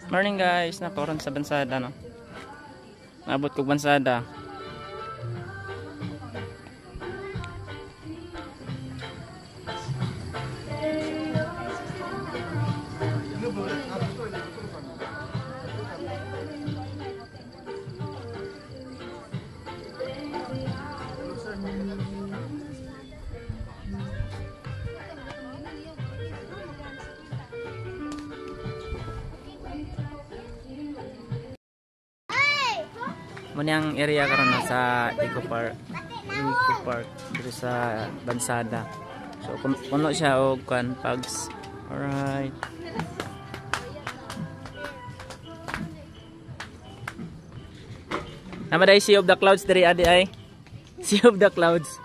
Morning guys, naparon sa Bansada no. Naabot kog Bansada. Muna ang area karon na sa Eco Park dito sa Bansada. So puno siya og kan pags. Alright. Namaday Sea of the Clouds diri adi ay. Sea of the Clouds.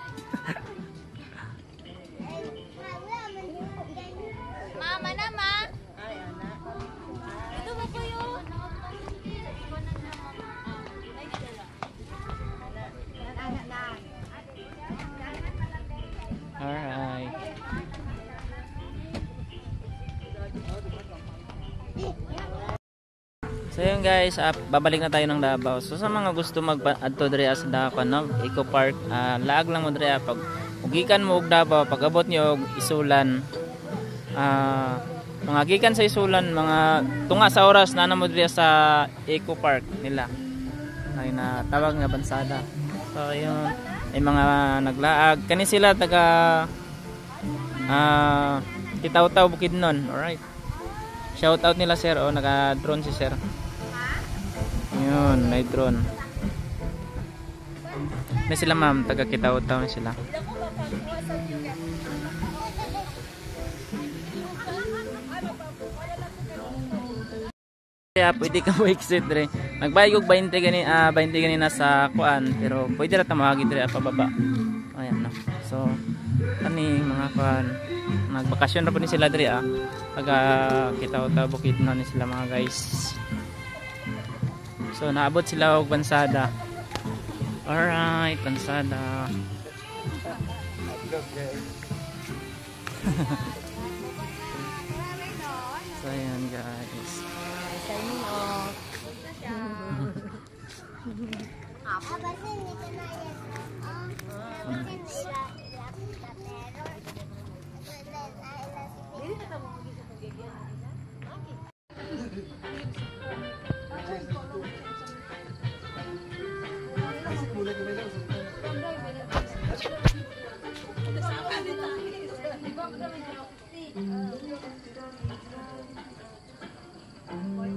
Mama na ma. Ito ba po yun? Alright. So yun guys, babalik na tayo ng Davao. So sa mga gusto mag-adto diri sa Davao no, Eco Park, laag lang mo diri pag ugikan mo og Davao, pag abot niyo og Isulan. Mga gikan sa Isulan, mga tunga sa oras na mo diri sa Eco Park nila. Ay na tawag nga Bansada. So yun, ay mga naglaag kani sila taga Kitaw-Taw Bukidnon. Alright. Shout out nila sir, naka-drone si sir. Yun, may drone. May sila ma'am, taga Kitaw-Taw na sila. Kaya pwede ka mo exit rin. Nagbayad kong 20 ganina sa kuan, pero pwede rin tamawagin rin pababa. Ayan no. So, kani mga kuan, nagbakasyon na po ni sila diri taga Kitaw-Taw Bukidnon ni sila mga guys. So naabot sila og Bansada. Alright, Bansada. So ayan guys. Signing off.